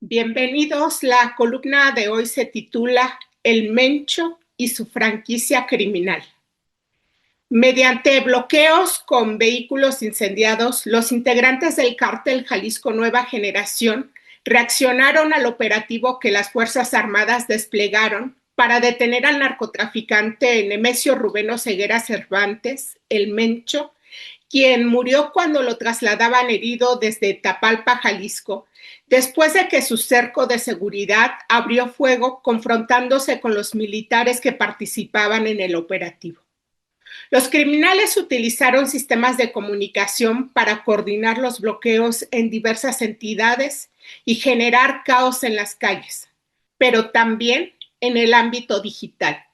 Bienvenidos. La columna de hoy se titula El Mencho y su franquicia criminal. Mediante bloqueos con vehículos incendiados, los integrantes del cártel Jalisco Nueva Generación reaccionaron al operativo que las Fuerzas Armadas desplegaron para detener al narcotraficante Nemesio Rubén Ceguera Cervantes, el Mencho, quien murió cuando lo trasladaban herido desde Tapalpa, Jalisco, después de que su cerco de seguridad abrió fuego confrontándose con los militares que participaban en el operativo. Los criminales utilizaron sistemas de comunicación para coordinar los bloqueos en diversas entidades y generar caos en las calles, pero también en el ámbito digital,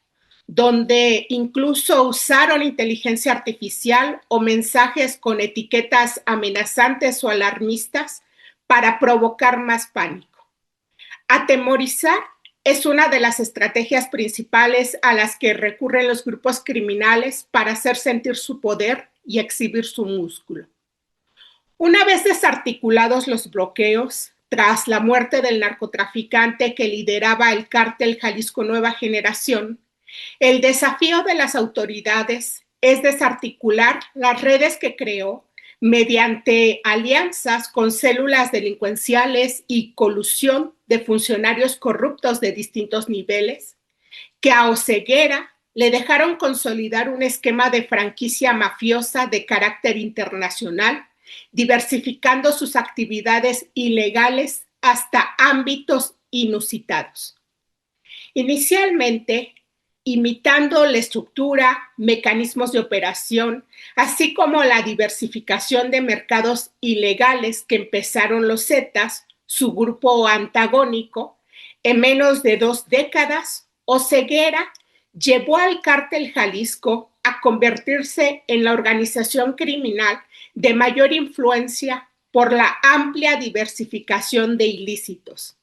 donde incluso usaron inteligencia artificial o mensajes con etiquetas amenazantes o alarmistas para provocar más pánico. Atemorizar es una de las estrategias principales a las que recurren los grupos criminales para hacer sentir su poder y exhibir su músculo. Una vez desarticulados los bloqueos, tras la muerte del narcotraficante que lideraba el cártel Jalisco Nueva Generación, el desafío de las autoridades es desarticular las redes que creó mediante alianzas con células delincuenciales y colusión de funcionarios corruptos de distintos niveles, que a Oceguera le dejaron consolidar un esquema de franquicia mafiosa de carácter internacional, diversificando sus actividades ilegales hasta ámbitos inusitados. Inicialmente, imitando la estructura, mecanismos de operación, así como la diversificación de mercados ilegales que empezaron los Zetas, su grupo antagónico, en menos de 2 décadas, Oceguera llevó al cártel Jalisco a convertirse en la organización criminal de mayor influencia por la amplia diversificación de ilícitos: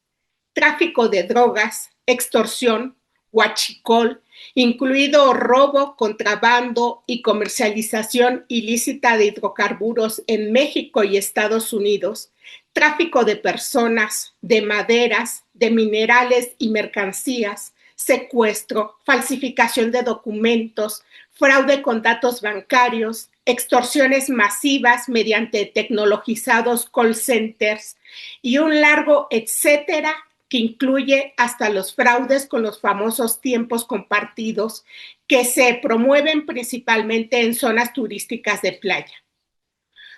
tráfico de drogas, extorsión, huachicol, incluido robo, contrabando y comercialización ilícita de hidrocarburos en México y Estados Unidos, tráfico de personas, de maderas, de minerales y mercancías, secuestro, falsificación de documentos, fraude con datos bancarios, extorsiones masivas mediante tecnologizados call centers y un largo etcétera que incluye hasta los fraudes con los famosos tiempos compartidos que se promueven principalmente en zonas turísticas de playa.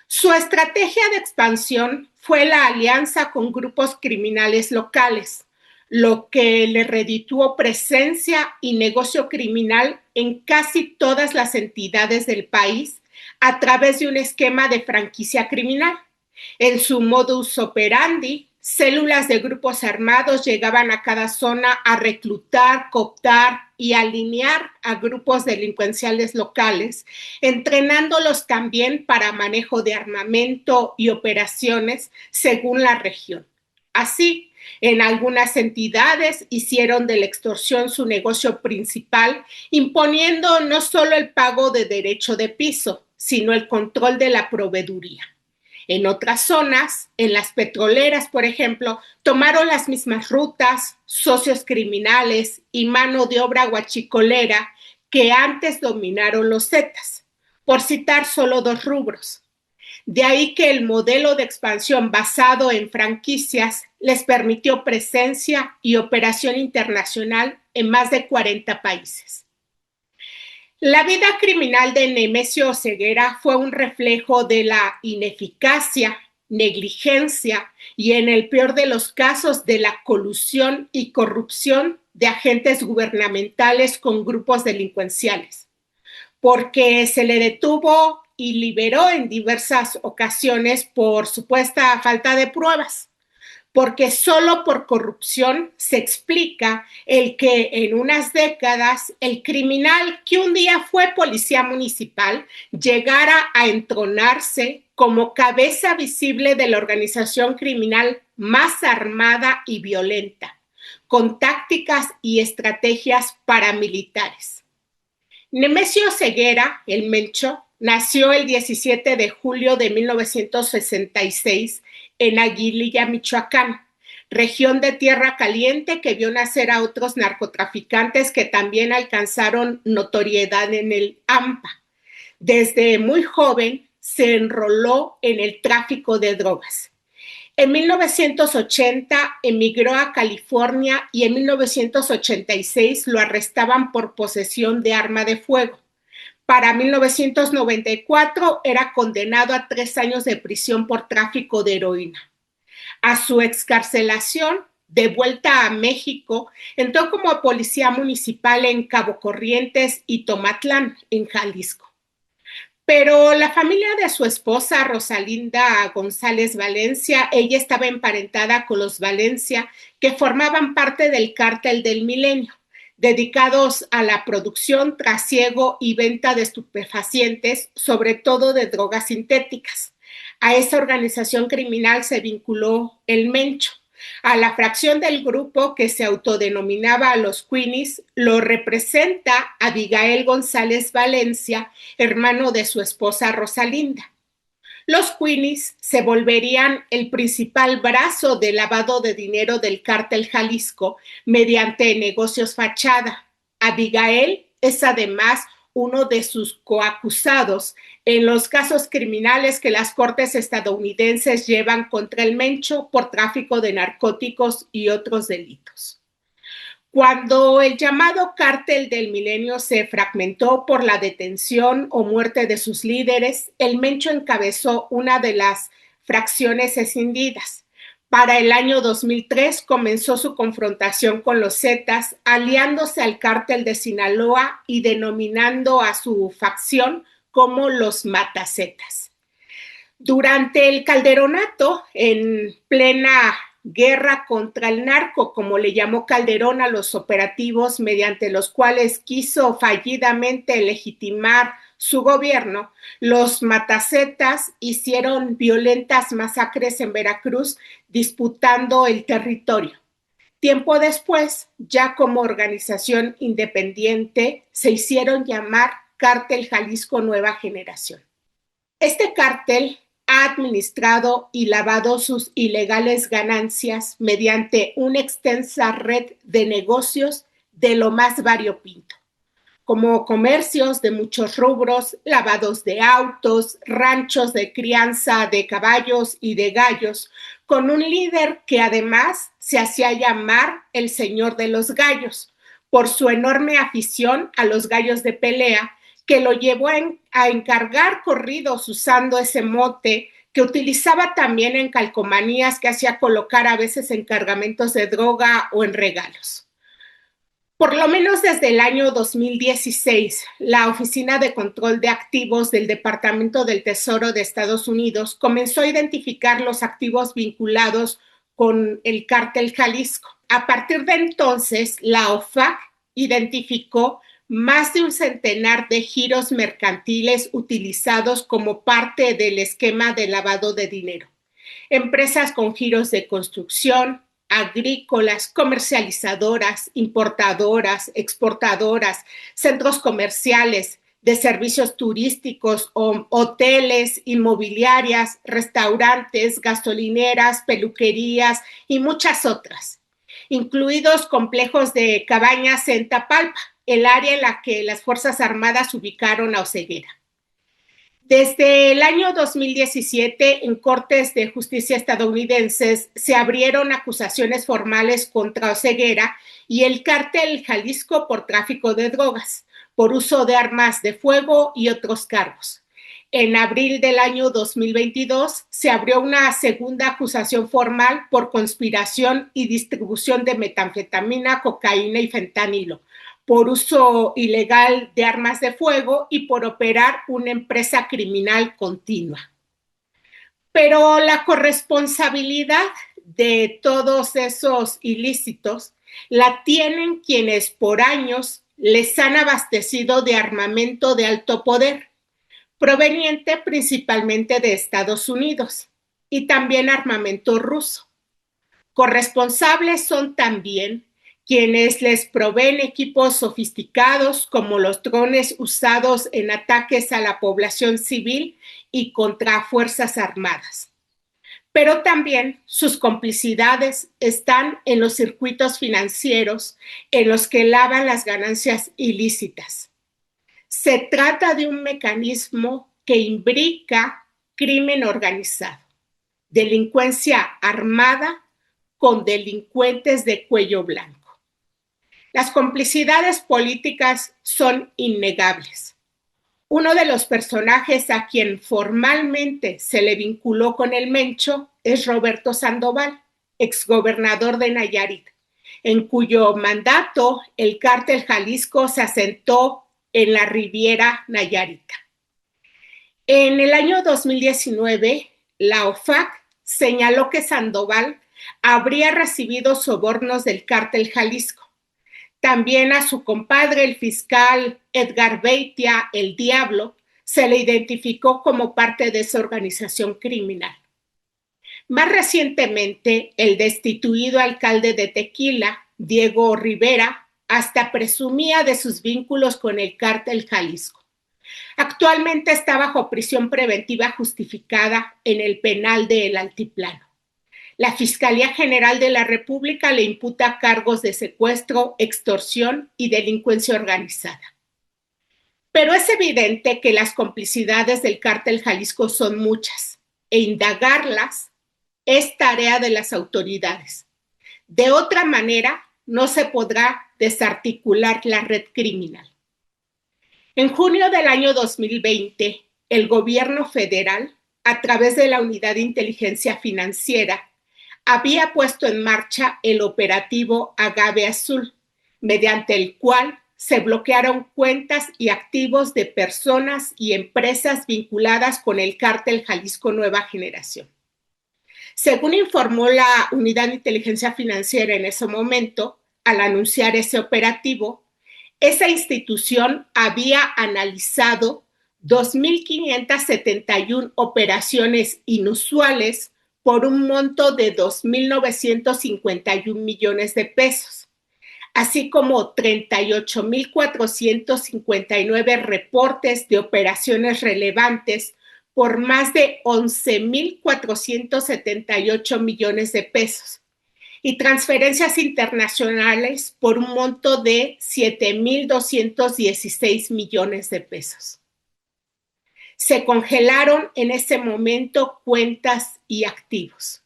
Su estrategia de expansión fue la alianza con grupos criminales locales, lo que le redituó presencia y negocio criminal en casi todas las entidades del país a través de un esquema de franquicia criminal. En su modus operandi, células de grupos armados llegaban a cada zona a reclutar, cooptar y alinear a grupos delincuenciales locales, entrenándolos también para manejo de armamento y operaciones según la región. Así, en algunas entidades hicieron de la extorsión su negocio principal, imponiendo no solo el pago de derecho de piso, sino el control de la proveeduría. En otras zonas, en las petroleras, por ejemplo, tomaron las mismas rutas, socios criminales y mano de obra huachicolera que antes dominaron los Zetas, por citar solo 2 rubros. De ahí que el modelo de expansión basado en franquicias les permitió presencia y operación internacional en más de 40 países. La vida criminal de Nemesio Ceguera fue un reflejo de la ineficacia, negligencia y, en el peor de los casos, de la colusión y corrupción de agentes gubernamentales con grupos delincuenciales, porque se le detuvo y liberó en diversas ocasiones por supuesta falta de pruebas, porque solo por corrupción se explica el que en unas décadas el criminal que un día fue policía municipal llegara a entronarse como cabeza visible de la organización criminal más armada y violenta, con tácticas y estrategias paramilitares. Nemesio Ceguera, el Mencho, nació el 17 de julio de 1966 en Aguililla, Michoacán. región de Tierra Caliente que vio nacer a otros narcotraficantes que también alcanzaron notoriedad en el AMPA. Desde muy joven se enroló en el tráfico de drogas. En 1980 emigró a California y en 1986 lo arrestaban por posesión de arma de fuego. Para 1994 era condenado a 3 años de prisión por tráfico de heroína. A su excarcelación, de vuelta a México, entró como policía municipal en Cabo Corrientes y Tomatlán, en Jalisco. Pero la familia de su esposa, Rosalinda González Valencia, ella estaba emparentada con los Valencia, que formaban parte del Cártel del Milenio, dedicados a la producción, trasiego y venta de estupefacientes, sobre todo de drogas sintéticas. A esa organización criminal se vinculó el Mencho. A la fracción del grupo que se autodenominaba los Queenies lo representa Abigail González Valencia, hermano de su esposa Rosalinda. Los Queenies se volverían el principal brazo de lavado de dinero del Cártel Jalisco mediante negocios fachada. Abigail es además uno de sus coacusados en los casos criminales que las cortes estadounidenses llevan contra el Mencho por tráfico de narcóticos y otros delitos. Cuando el llamado Cártel del Milenio se fragmentó por la detención o muerte de sus líderes, el Mencho encabezó una de las fracciones escindidas. Para el año 2003 comenzó su confrontación con los Zetas, aliándose al Cártel de Sinaloa y denominando a su facción como los Matazetas. Durante el Calderonato, en plena guerra contra el narco, como le llamó Calderón a los operativos mediante los cuales quiso fallidamente legitimar su gobierno, los Matazetas hicieron violentas masacres en Veracruz disputando el territorio. Tiempo después, ya como organización independiente, se hicieron llamar Cártel Jalisco Nueva Generación. Este cártel ha administrado y lavado sus ilegales ganancias mediante una extensa red de negocios de lo más variopinto, como comercios de muchos rubros, lavados de autos, ranchos de crianza de caballos y de gallos, con un líder que además se hacía llamar el Señor de los Gallos, por su enorme afición a los gallos de pelea, que lo llevó a encargar corridos usando ese mote que utilizaba también en calcomanías que hacía colocar a veces en cargamentos de droga o en regalos. Por lo menos desde el año 2016, la Oficina de Control de Activos del Departamento del Tesoro de Estados Unidos comenzó a identificar los activos vinculados con el Cártel Jalisco. A partir de entonces, la OFAC identificó más de un centenar de giros mercantiles utilizados como parte del esquema de lavado de dinero. Empresas con giros de construcción, agrícolas, comercializadoras, importadoras, exportadoras, centros comerciales, de servicios turísticos, hoteles, inmobiliarias, restaurantes, gasolineras, peluquerías y muchas otras, incluidos complejos de cabañas en Tapalpa, el área en la que las Fuerzas Armadas ubicaron a Oseguera. Desde el año 2017, en cortes de justicia estadounidenses se abrieron acusaciones formales contra Oseguera y el Cártel Jalisco por tráfico de drogas, por uso de armas de fuego y otros cargos. En abril del año 2022 se abrió una segunda acusación formal por conspiración y distribución de metanfetamina, cocaína y fentanilo, por uso ilegal de armas de fuego y por operar una empresa criminal continua. Pero la corresponsabilidad de todos esos ilícitos la tienen quienes por años les han abastecido de armamento de alto poder, proveniente principalmente de Estados Unidos, y también armamento ruso. Corresponsables son también quienes les proveen equipos sofisticados como los drones usados en ataques a la población civil y contra fuerzas armadas. pero también sus complicidades están en los circuitos financieros en los que lavan las ganancias ilícitas. Se trata de un mecanismo que imbrica crimen organizado, delincuencia armada con delincuentes de cuello blanco. Las complicidades políticas son innegables. Uno de los personajes a quien formalmente se le vinculó con el Mencho es Roberto Sandoval, exgobernador de Nayarit, en cuyo mandato el cártel Jalisco se asentó en la Riviera Nayarita. En el año 2019, la OFAC señaló que Sandoval habría recibido sobornos del cártel Jalisco. También a su compadre, el fiscal Edgar Beitia, el Diablo, se le identificó como parte de esa organización criminal. Más recientemente, el destituido alcalde de Tequila, Diego Rivera, hasta presumía de sus vínculos con el cártel Jalisco. Actualmente está bajo prisión preventiva justificada en el penal de El Altiplano. La Fiscalía General de la República le imputa cargos de secuestro, extorsión y delincuencia organizada. Pero es evidente que las complicidades del cártel Jalisco son muchas e indagarlas es tarea de las autoridades. De otra manera, no se podrá desarticular la red criminal. En junio del año 2020, el gobierno federal, a través de la Unidad de Inteligencia Financiera, había puesto en marcha el operativo Agave Azul, mediante el cual se bloquearon cuentas y activos de personas y empresas vinculadas con el cártel Jalisco Nueva Generación. Según informó la Unidad de Inteligencia Financiera en ese momento, al anunciar ese operativo, esa institución había analizado 2.571 operaciones inusuales por un monto de 2.951 millones de pesos, así como 38.459 reportes de operaciones relevantes por más de 11.478 millones de pesos y transferencias internacionales por un monto de 7.216 millones de pesos. Se congelaron en ese momento cuentas y activos.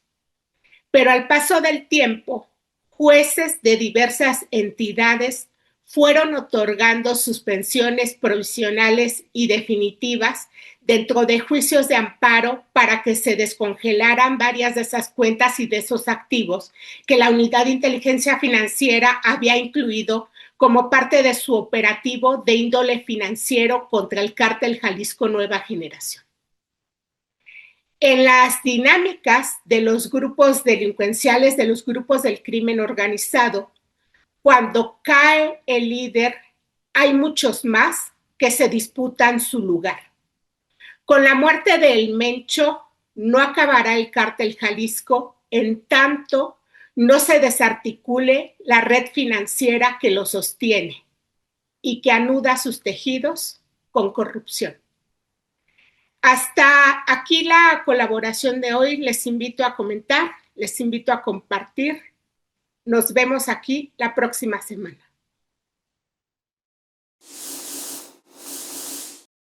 Pero al paso del tiempo, jueces de diversas entidades fueron otorgando suspensiones provisionales y definitivas dentro de juicios de amparo para que se descongelaran varias de esas cuentas y de esos activos que la Unidad de Inteligencia Financiera había incluido como parte de su operativo de índole financiero contra el cártel Jalisco Nueva Generación. En las dinámicas de los grupos delincuenciales, de los grupos del crimen organizado, cuando cae el líder, hay muchos más que se disputan su lugar. Con la muerte del Mencho, no acabará el cártel Jalisco en tanto no se desarticule la red financiera que lo sostiene y que anuda sus tejidos con corrupción. Hasta aquí la colaboración de hoy. Les invito a comentar, les invito a compartir. Nos vemos aquí la próxima semana.